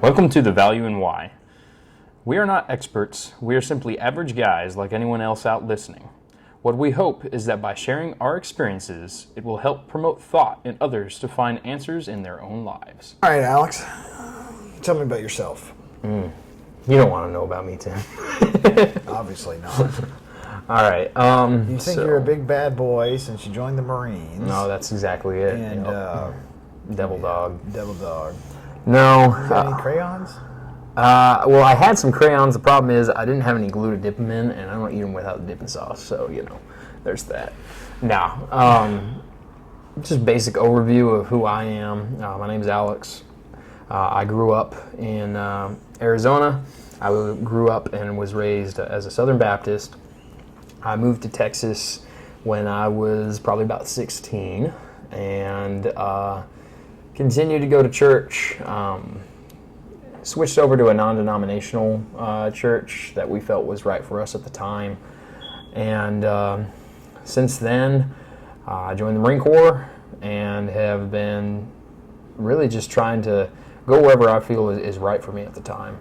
Welcome to The Value in Why. We are not experts, we are simply average guys like anyone else out listening. What we hope is that by sharing our experiences, it will help promote thought in others to find answers in their own lives. All right, Alex, tell me about yourself. You don't want to know about me, Tim. Obviously not. All right. You think you're a big bad boy since you joined the Marines. No, that's exactly it. And Devil Dog. Devil Dog. No. You got any crayons? Well, I had some crayons. The problem is I didn't have any glue to dip them in, and I don't eat them without the dipping sauce. So, there's that. Now, just basic overview of who I am. My name's Alex. I grew up in Arizona. I grew up and was raised as a Southern Baptist. I moved to Texas when I was probably about 16 and continued to go to church. Switched over to a non-denominational church that we felt was right for us at the time. And since then, I joined the Marine Corps and have been really just trying to go wherever I feel is right for me at the time.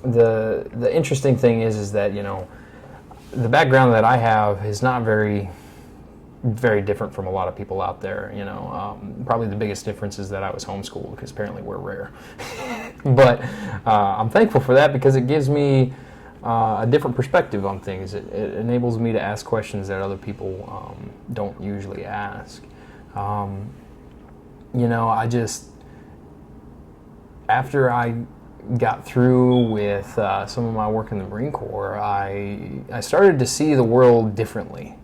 The interesting thing is that, the background that I have is not very different from a lot of people out there. Probably the biggest difference is that I was homeschooled, because apparently we're rare. But I'm thankful for that, because it gives me a different perspective on things. It enables me to ask questions that other people don't usually ask. After I got through with some of my work in the Marine Corps, I started to see the world differently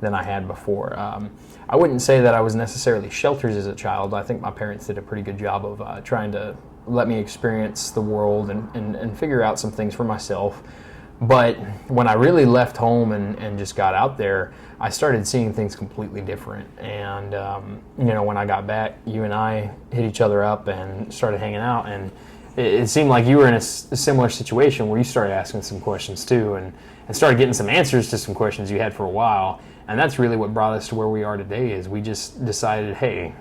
than I had before. I wouldn't say that I was necessarily sheltered as a child. I think my parents did a pretty good job of trying to let me experience the world and figure out some things for myself. But when I really left home and just got out there, I started seeing things completely different. And, when I got back, you and I hit each other up and started hanging out. And it seemed like you were in a similar situation where you started asking some questions too and started getting some answers to some questions you had for a while. And that's really what brought us to where we are today. Is we just decided, hey,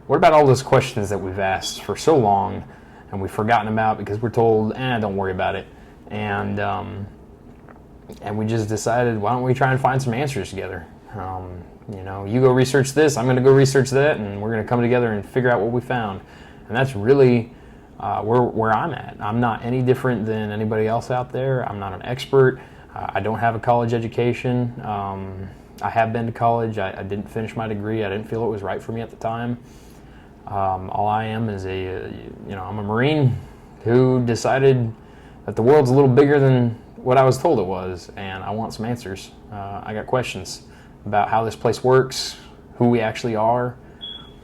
what about all those questions that we've asked for so long and we've forgotten about because we're told, don't worry about it. And we just decided, why don't we try and find some answers together? You go research this, I'm going to go research that, and we're going to come together and figure out what we found. And that's really where I'm at. I'm not any different than anybody else out there. I'm not an expert. I don't have a college education. I have been to college. I didn't finish my degree. I didn't feel it was right for me at the time. All I am is I'm a Marine who decided that the world's a little bigger than what I was told it was, and I want some answers. I got questions about how this place works, who we actually are,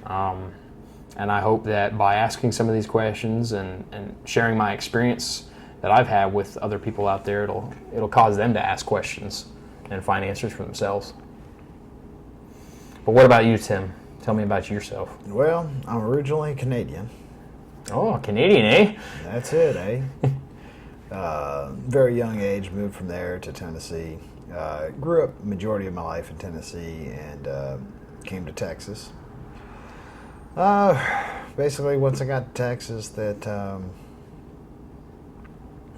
and I hope that by asking some of these questions and sharing my experience that I've had with other people out there, it'll cause them to ask questions and find answers for themselves. But what about you, Tim? Tell me about yourself. Well, I'm originally Canadian. Oh, Canadian, eh? That's it, eh? Very young age, moved from there to Tennessee. Grew up majority of my life in Tennessee and came to Texas. Basically, once I got to Texas, that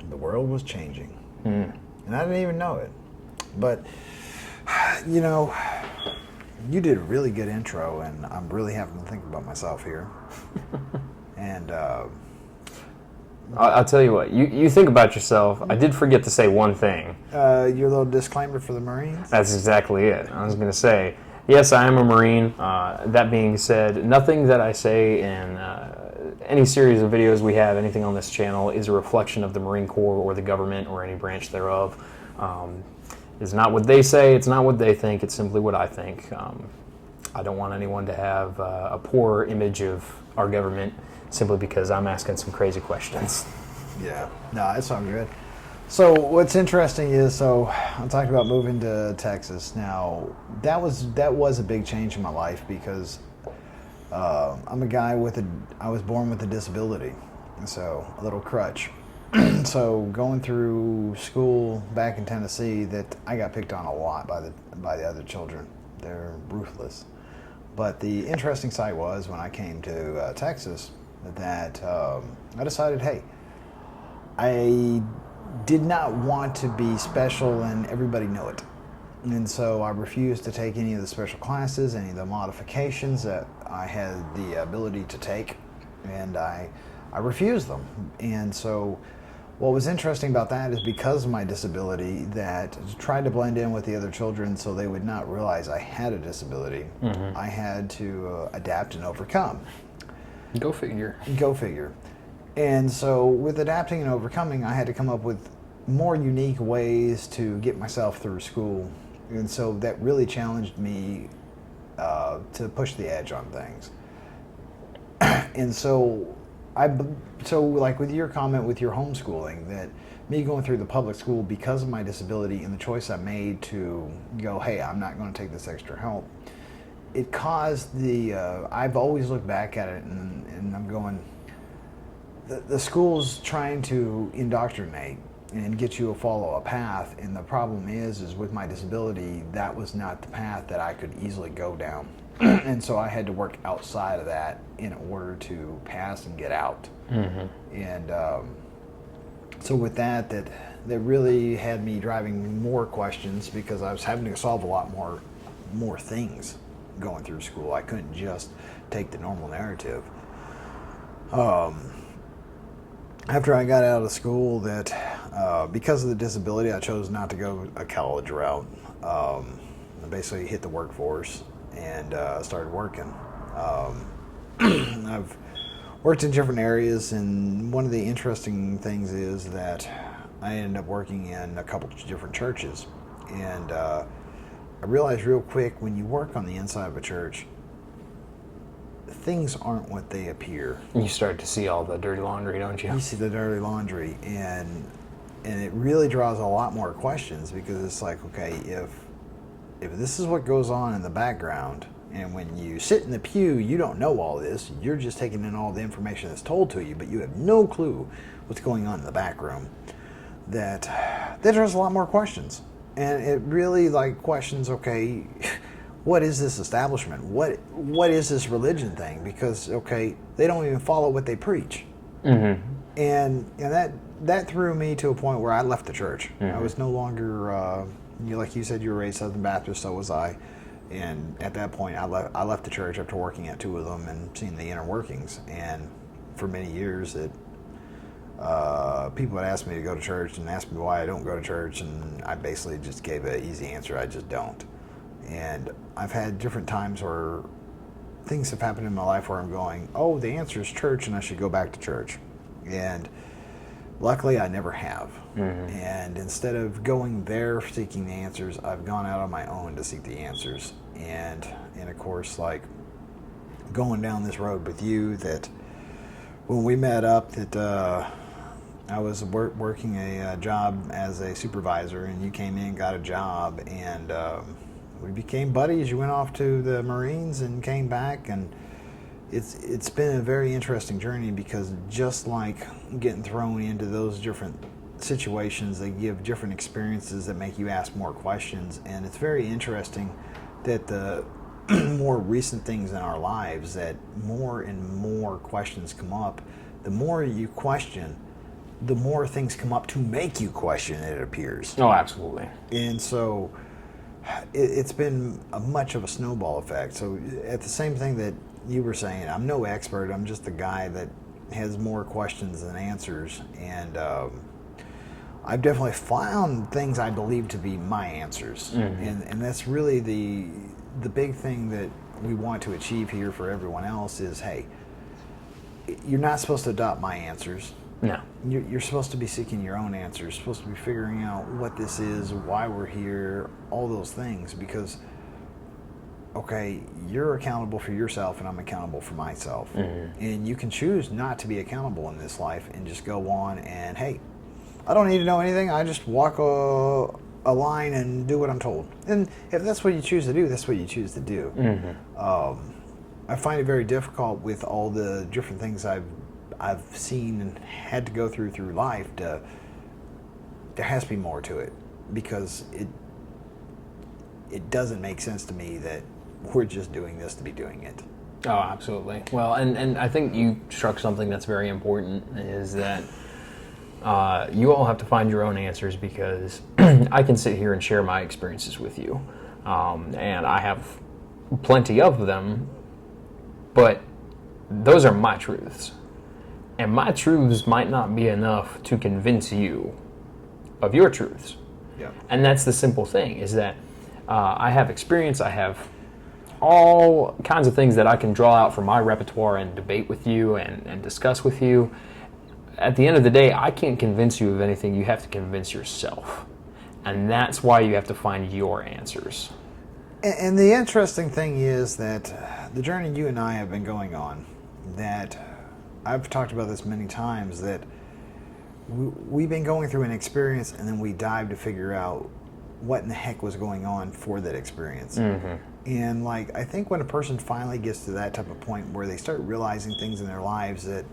the world was changing. And I didn't even know it. But, you did a really good intro, and I'm really having to think about myself here. And I'll tell you what, you think about yourself. I did forget to say one thing. your little disclaimer for the Marines? That's exactly it. I was going to say, yes, I am a Marine. That being said, nothing that I say in any series of videos we have, anything on this channel, is a reflection of the Marine Corps or the government or any branch thereof. It's not what they say, it's not what they think, it's simply what I think. I don't want anyone to have a poor image of our government simply because I'm asking some crazy questions. Yeah, no, it's all good. So what's interesting is, I'm talking about moving to Texas. Now, that was a big change in my life because I'm a guy I was born with a disability, so a little crutch. So going through school back in Tennessee, that I got picked on a lot by the other children. They're ruthless. But the interesting side was when I came to Texas that I decided, hey, I did not want to be special and everybody know it. And so I refused to take any of the special classes, any of the modifications that I had the ability to take, and I refused them. And so what was interesting about that is because of my disability, that tried to blend in with the other children so they would not realize I had a disability, I had to adapt and overcome. Go figure. Go figure. And so with adapting and overcoming, I had to come up with more unique ways to get myself through school. And so that really challenged me to push the edge on things. And so like with your comment with your homeschooling, that me going through the public school because of my disability and the choice I made to go, hey, I'm not going to take this extra help, it caused I've always looked back at it and I'm going, the school's trying to indoctrinate and get you to follow a path, and the problem is with my disability, that was not the path that I could easily go down. And so I had to work outside of that in order to pass and get out. And so with that really had me driving more questions, because I was having to solve a lot more things going through school. I couldn't just take the normal narrative. After I got out of school, that because of the disability, I chose not to go a college route. I basically hit the workforce and started working. I've worked in different areas, and one of the interesting things is that I ended up working in a couple of different churches. And I realized real quick, when you work on the inside of a church, things aren't what they appear. You start to see all the dirty laundry, don't you? You see the dirty laundry, and it really draws a lot more questions, because it's like, okay, if this is what goes on in the background, and when you sit in the pew, you don't know all this, you're just taking in all the information that's told to you, but you have no clue what's going on in the back room, that draws a lot more questions. And it really questions, okay, what is this establishment? What is this religion thing? Because, okay, they don't even follow what they preach. And that threw me to a point where I left the church. I was no longer, like you said, you were raised Southern Baptist, so was I. And at that point, I left the church after working at two of them and seeing the inner workings. And for many years, people had asked me to go to church and asked me why I don't go to church, and I basically just gave an easy answer: I just don't. And I've had different times where things have happened in my life where I'm going, oh, the answer is church and I should go back to church. And luckily I never have. And instead of going there seeking the answers, I've gone out on my own to seek the answers. And of course, going down this road with you, that when we met up, that I was working a job as a supervisor, and you came in, got a job, and we became buddies. You went off to the Marines and came back, and it's been a very interesting journey, because just like getting thrown into those different situations, they give different experiences that make you ask more questions. And it's very interesting that the more recent things in our lives, that more and more questions come up. The more you question, the more things come up to make you question, it appears. Oh, absolutely. And so it's been much of a snowball effect. So at the same thing that you were saying, I'm no expert. I'm just a guy that has more questions than answers. And I've definitely found things I believe to be my answers. And that's really the big thing that we want to achieve here for everyone else is, hey, you're not supposed to adopt my answers. No. You're supposed to be seeking your own answers. You're supposed to be figuring out what this is, why we're here, all those things. Because, okay, you're accountable for yourself and I'm accountable for myself. And you can choose not to be accountable in this life and just go on and, hey, I don't need to know anything. I just walk a line and do what I'm told. And if that's what you choose to do, that's what you choose to do. I find it very difficult with all the different things I've seen and had to go through life. There has to be more to it, because it doesn't make sense to me that we're just doing this to be doing it. Oh, absolutely. Well, and I think you struck something that's very important, is that you all have to find your own answers, because I can sit here and share my experiences with you, and I have plenty of them, but those are my truths. And my truths might not be enough to convince you of your truths. Yeah. And that's the simple thing, is that I have experience, I have all kinds of things that I can draw out from my repertoire and debate with you and discuss with you. At the end of the day, I can't convince you of anything. You have to convince yourself. And that's why you have to find your answers. And the interesting thing is that the journey you and I have been going on, that I've talked about this many times, that we've been going through an experience and then we dive to figure out what in the heck was going on for that experience. Mm-hmm. And like, I think when a person finally gets to that type of point where they start realizing things in their lives, that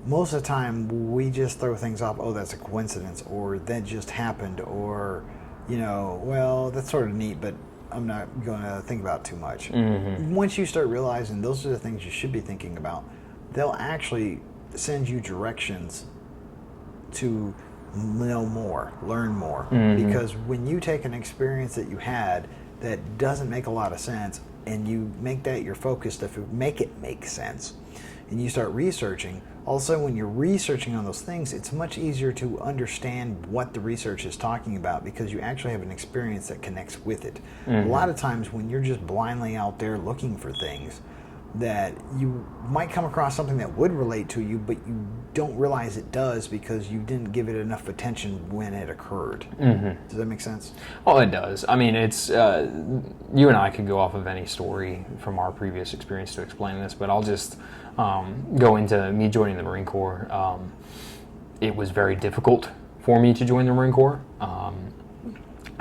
most of the time we just throw things off, oh, that's a coincidence, or that just happened, or, you know, well, that's sort of neat, but I'm not going to think about it too much. Mm-hmm. Once you start realizing those are the things you should be thinking about, they'll actually send you directions to know more, learn more. Mm-hmm. Because when you take an experience that you had that doesn't make a lot of sense, and you make that your focus to make it make sense, and you start researching, also when you're researching on those things, it's much easier to understand what the research is talking about, because you actually have an experience that connects with it. Mm-hmm. A lot of times when you're just blindly out there looking for things, that you might come across something that would relate to you, but you don't realize it does because you didn't give it enough attention when it occurred. Mm-hmm. Does that make sense? Oh, it does. I mean, it's you and I could go off of any story from our previous experience to explain this, but I'll just go into me joining the Marine Corps. It was very difficult for me to join the Marine Corps.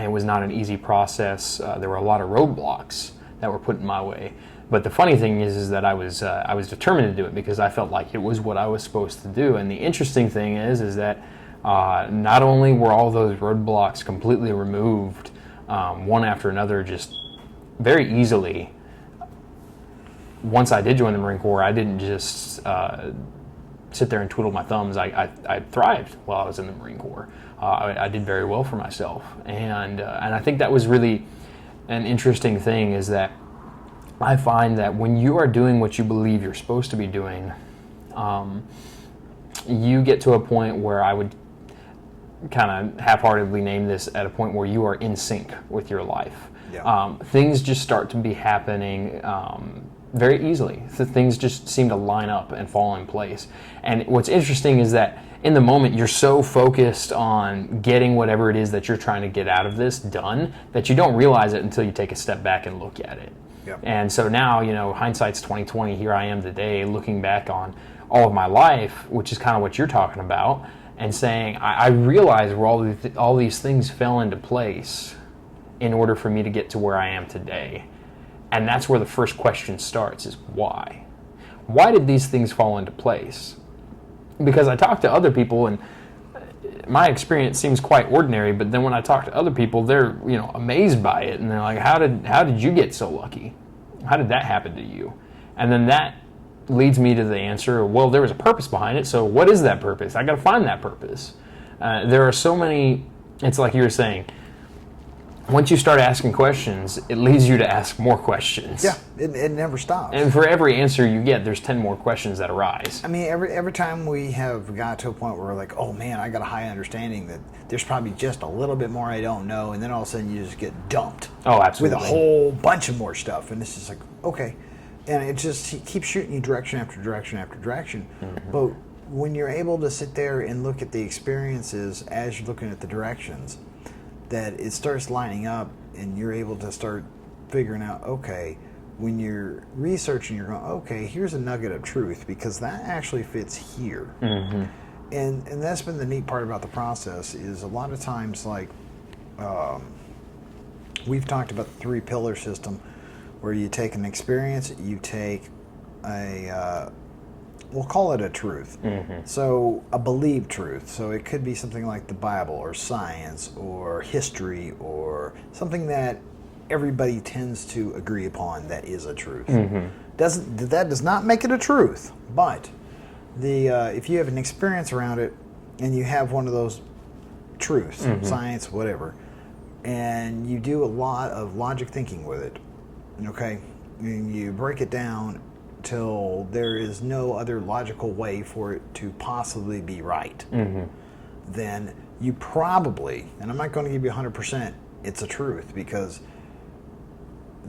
It was not an easy process. There were a lot of roadblocks that were put in my way. But the funny thing is that I was determined to do it, because I felt like it was what I was supposed to do. And the interesting thing is that not only were all those roadblocks completely removed, one after another, just very easily. Once I did join the Marine Corps, I didn't just sit there and twiddle my thumbs. I thrived while I was in the Marine Corps. I did very well for myself, and I think that was really an interesting thing, is that I find that when you are doing what you believe you're supposed to be doing, you get to a point where I would kind of half-heartedly name this at a point where you are in sync with your life. Yeah. Things just start to be happening very easily. Things just seem to line up and fall in place. And what's interesting is that in the moment, you're so focused on getting whatever it is that you're trying to get out of this done that you don't realize it until you take a step back and look at it. Yep. And so now, you know, hindsight's 20/20. Here I am today, looking back on all of my life, which is kind of what you're talking about, and saying I realize where all these things fell into place in order for me to get to where I am today. And that's where the first question starts: is why? Why did these things fall into place? Because I talk to other people, and my experience seems quite ordinary, but then when I talk to other people, they're, you know, amazed by it, and they're like, how did you get so lucky? How did that happen to you? And then that leads me to the answer, well, there was a purpose behind it, so what is that purpose? I got to find that purpose. There are so many, it's like you were saying, once you start asking questions, it leads you to ask more questions. Yeah, it never stops. And for every answer you get, there's 10 more questions that arise. I mean, every time we have got to a point where we're like, oh man, I got a high understanding that there's probably just a little bit more I don't know, and then all of a sudden you just get dumped. Oh, absolutely. With a whole bunch of more stuff, and it's just like, okay. And it just keeps shooting you direction after direction after direction. Mm-hmm. But when you're able to sit there and look at the experiences as you're looking at the directions, that it starts lining up, and you're able to start figuring out, okay, when you're researching, you're going, okay, here's a nugget of truth, because that actually fits here. Mm-hmm. And that's been the neat part about the process, is a lot of times, like, we've talked about the 3-pillar system, where you take an experience, you take we'll call it a truth. Mm-hmm. So a believed truth. So it could be something like the Bible or science or history or something that everybody tends to agree upon that is a truth. That does not make it a truth, but if you have an experience around it and you have one of those truths, science, whatever, and you do a lot of logic thinking with it, okay, and you break it down till there is no other logical way for it to possibly be right, then you probably, and I'm not going to give you 100%, it's a truth, because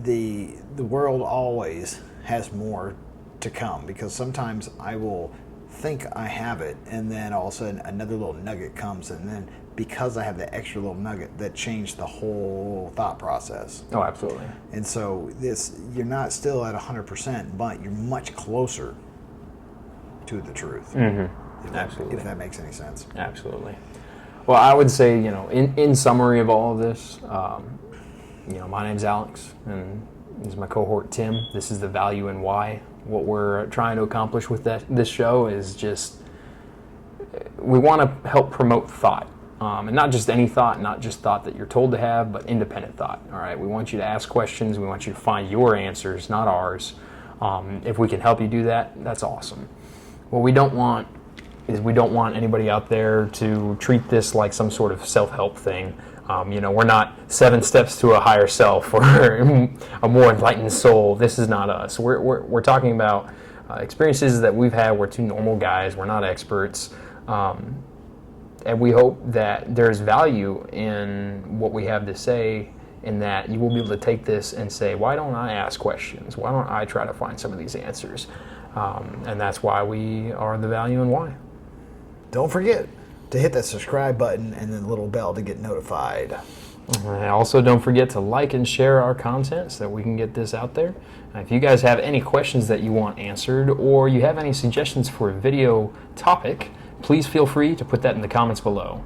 the world always has more to come, because sometimes I will think I have it, and then all of a sudden another little nugget comes, and then because I have the extra little nugget, that changed the whole thought process. Oh, absolutely. And so you're not still at 100%, but you're much closer to the truth. Absolutely. If that makes any sense. Absolutely. Well, I would say, in summary of all of this, my name's Alex, and this is my cohort Tim. This is the value and why. What we're trying to accomplish with this show is just, we want to help promote thought. And not just any thought, not just thought that you're told to have, but independent thought. All right, we want you to ask questions. We want you to find your answers, not ours. If we can help you do that, that's awesome. What we don't want is anybody out there to treat this like some sort of self-help thing. We're not 7 steps to a higher self or a more enlightened soul. This is not us. We're talking about experiences that we've had. We're 2 normal guys. We're not experts. And we hope that there's value in what we have to say, and that you will be able to take this and say, why don't I ask questions? Why don't I try to find some of these answers? And that's why we are the value and why. Don't forget to hit that subscribe button and then the little bell to get notified. And also, don't forget to like and share our content so that we can get this out there. If you guys have any questions that you want answered, or you have any suggestions for a video topic, please feel free to put that in the comments below.